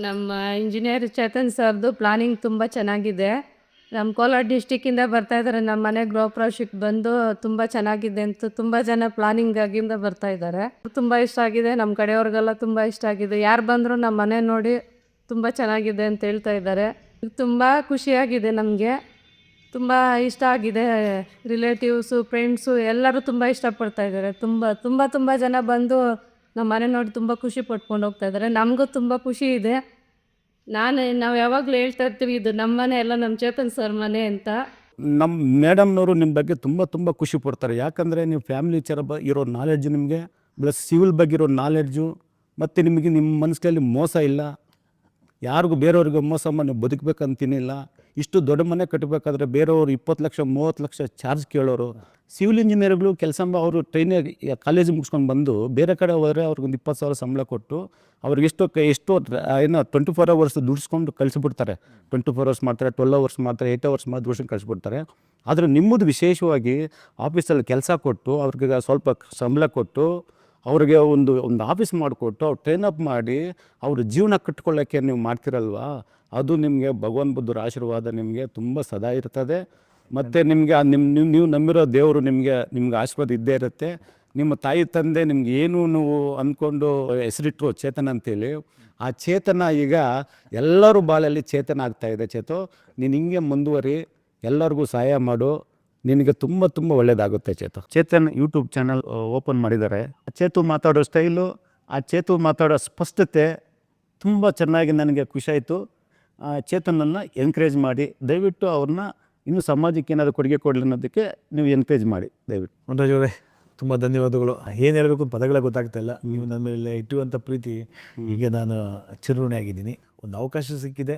ನಮ್ಮ ಇಂಜಿನಿಯರ್ ಚೇತನ್ ಸರ್ದು ಪ್ಲಾನಿಂಗ್ ತುಂಬ ಚೆನ್ನಾಗಿದೆ. ನಮ್ಮ ಕೋಲಾರ ಡಿಸ್ಟಿಕ್ಕಿಂದ ಬರ್ತಾ ಇದ್ದಾರೆ ನಮ್ಮ ಮನೆ ಗೃಹ ಪ್ರವೇಶಕ್ಕೆ ಬಂದು ತುಂಬ ಚೆನ್ನಾಗಿದೆ ಅಂತ ತುಂಬ ಜನ ಪ್ಲಾನಿಂಗ್ ಆಗಿಂದ ಬರ್ತಾ ಇದ್ದಾರೆ. ತುಂಬ ಇಷ್ಟ ಆಗಿದೆ, ನಮ್ಮ ಕಡೆಯವ್ರಿಗೆಲ್ಲ ತುಂಬ ಇಷ್ಟ ಆಗಿದೆ. ಯಾರು ಬಂದರೂ ನಮ್ಮ ಮನೆ ನೋಡಿ ತುಂಬ ಚೆನ್ನಾಗಿದೆ ಅಂತ ಹೇಳ್ತಾ ಇದ್ದಾರೆ. ತುಂಬ ಖುಷಿಯಾಗಿದೆ, ನಮಗೆ ತುಂಬ ಇಷ್ಟ ಆಗಿದೆ. ರಿಲೇಟಿವ್ಸು, ಫ್ರೆಂಡ್ಸು ಎಲ್ಲರೂ ತುಂಬ ಇಷ್ಟಪಡ್ತಾ ಇದ್ದಾರೆ. ತುಂಬ ತುಂಬ ತುಂಬ ಜನ ಬಂದು ನಮ್ಮ ಮನೆ ನೋಡಿ ತುಂಬ ಖುಷಿ ಪಟ್ಕೊಂಡು ಹೋಗ್ತಾ ಇದ್ದಾರೆ. ನಮಗೂ ತುಂಬ ಖುಷಿ ಇದೆ. ನಾವು ಯಾವಾಗಲೂ ಹೇಳ್ತಾ ಇರ್ತೀವಿ, ಇದು ನಮ್ಮ ಮನೆ ಎಲ್ಲ ನಮ್ಮ ಚೇತನ್ ಸರ್ ಮನೆ ಅಂತ. ನಮ್ಮ ಮೇಡಮ್ನವರು ನಿಮ್ಮ ಬಗ್ಗೆ ತುಂಬ ಖುಷಿ ಪಡ್ತಾರೆ. ಯಾಕಂದರೆ ನೀವು ಫ್ಯಾಮಿಲಿ ವಿಚಾರ ಇರೋ ನಾಲೆಡ್ಜು ನಿಮಗೆ, ಪ್ಲಸ್ ಸಿವಿಲ್ ಬಗ್ಗೆ ಇರೋ ನಾಲೆಡ್ಜು, ಮತ್ತು ನಿಮಗೆ ನಿಮ್ಮ ಮನಸ್ಸಲ್ಲಿ ಮೋಸ ಇಲ್ಲ, ಯಾರಿಗೂ ಬೇರೆಯವ್ರಿಗೆ ಮೋಸ ಮಾಡಿ ಬದುಕಬೇಕಂತೀನಿಲ್ಲ. ಇಷ್ಟು ದೊಡ್ಡ ಮನೆ ಕಟ್ಟಬೇಕಾದ್ರೆ ಬೇರೆಯವರು 20 ಲಕ್ಷ 30 ಲಕ್ಷ ಚಾರ್ಜ್ ಕೇಳೋರು. ಸಿವಿಲ್ ಇಂಜಿನಿಯರ್ಗಳು ಕೆಲಸ ಅವರು ಟ್ರೈನಿಂಗ್ ಕಾಲೇಜ್ ಮುಗಿಸ್ಕೊಂಡು ಬಂದು ಬೇರೆ ಕಡೆ ಹೋದರೆ ಅವ್ರಿಗೊಂದು 20,000 ಸಂಬಳ ಕೊಟ್ಟು ಅವ್ರಿಗೆ ಎಷ್ಟೋ ಏನೋ 24 ಅವರ್ಸ್ ದುಡಿಸ್ಕೊಂಡು ಕಳಿಸ್ಬಿಡ್ತಾರೆ. 24 ಅವರ್ಸ್ ಮಾಡ್ತಾರೆ, 12 ಅವರ್ಸ್ ಮಾಡ್ತಾರೆ, 8 ಅವರ್ಸ್ ಮಾಡಿ ದುಡಿಸ್ಕೊಂಡು ಕಳಿಸ್ಬಿಡ್ತಾರೆ. ಆದರೆ ನಿಮ್ಮದು ವಿಶೇಷವಾಗಿ ಆಫೀಸಲ್ಲಿ ಕೆಲಸ ಕೊಟ್ಟು ಅವ್ರಿಗೆ ಸ್ವಲ್ಪ ಸಂಬಳ ಕೊಟ್ಟು ಅವ್ರಿಗೆ ಒಂದು ಆಫೀಸ್ ಮಾಡಿಕೊಟ್ಟು ಅವ್ರು ಟ್ರೈನಪ್ ಮಾಡಿ ಅವ್ರ ಜೀವನ ಕಟ್ಕೊಳ್ಳೋಕ್ಕೆ ನೀವು ಮಾಡ್ತಿರಲ್ವ, ಅದು ನಿಮಗೆ ಭಗವಾನ್ ಬುದ್ಧರ ಆಶೀರ್ವಾದ ನಿಮಗೆ ತುಂಬ ಸದಾ ಇರ್ತದೆ. ಮತ್ತು ನಿಮಗೆ ನೀವು ನಂಬಿರೋ ದೇವರು ನಿಮಗೆ ಆಶೀರ್ವಾದ ಇದ್ದೇ ಇರುತ್ತೆ. ನಿಮ್ಮ ತಾಯಿ ತಂದೆ ನಿಮ್ಗೆ ಏನು ನೀವು ಅಂದ್ಕೊಂಡು ಹೆಸರಿಟ್ಟರು ಚೇತನ ಅಂತೇಳಿ, ಆ ಚೇತನ ಈಗ ಎಲ್ಲರೂ ಬಾಳಲ್ಲಿ ಚೇತನ ಆಗ್ತಾಯಿದೆ. ನೀನು ಹಿಂಗೆ ಮುಂದುವರಿ, ಎಲ್ಲರಿಗೂ ಸಹಾಯ ಮಾಡು, ನಿನಗೆ ತುಂಬ ಒಳ್ಳೆಯದಾಗುತ್ತೆ. ಚೇತನ್ ಯೂಟ್ಯೂಬ್ ಚಾನಲ್ ಓಪನ್ ಮಾಡಿದ್ದಾರೆ. ಚೇತು ಮಾತಾಡೋ ಸ್ಟೈಲು, ಆ ಚೇತು ಮಾತಾಡೋ ಸ್ಪಷ್ಟತೆ ತುಂಬ ಚೆನ್ನಾಗಿ ನನಗೆ ಖುಷಿಯಾಯಿತು. ಚೇತನನ್ನು ಎನ್ಕರೇಜ್ ಮಾಡಿ, ದಯವಿಟ್ಟು ಅವ್ರನ್ನ ಇನ್ನೂ ಸಮಾಜಕ್ಕೆ ಏನಾದರೂ ಕೊಡುಗೆ ಕೊಡಲಿ ಅನ್ನೋದಕ್ಕೆ ನೀವು ಎನ್ಕರೇಜ್ ಮಾಡಿ ದಯವಿಟ್ಟು. ಮೊಂಡರಾಜ್ ಅವರೇ, ತುಂಬ ಧನ್ಯವಾದಗಳು. ಏನು ಹೇಳಬೇಕು ಪದಗಳೇ ಗೊತ್ತಾಗ್ತಾ ಇಲ್ಲ. ನೀವು ನನ್ನ ಮೇಲೆ ಇಟ್ಟುವಂಥ ಪ್ರೀತಿ ಈಗ ನಾನು ಚಿರಋಣಿ ಆಗಿದ್ದೀನಿ. ಒಂದು ಅವಕಾಶ ಸಿಕ್ಕಿದೆ,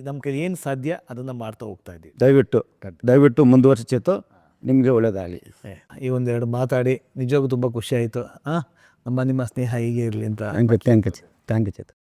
ನಮ್ಮ ಕೈ ಏನು ಸಾಧ್ಯ ಅದನ್ನು ಮಾಡ್ತಾ ಹೋಗ್ತಾ ಇದ್ದೀವಿ. ದಯವಿಟ್ಟು ಮುಂದುವರಿಸಿ ಚೇತು, ನಿಮಗೆ ಒಳ್ಳೆಯದಾಗಲಿ. ಈ ಒಂದೆರಡು ಮಾತಾಡಿ ನಿಜವಾಗೂ ತುಂಬ ಖುಷಿ ಆಯಿತು. ನಿಮ್ಮ ಸ್ನೇಹ ಹೀಗೆ ಇರಲಿ ಅಂತ. Thank you Chethu.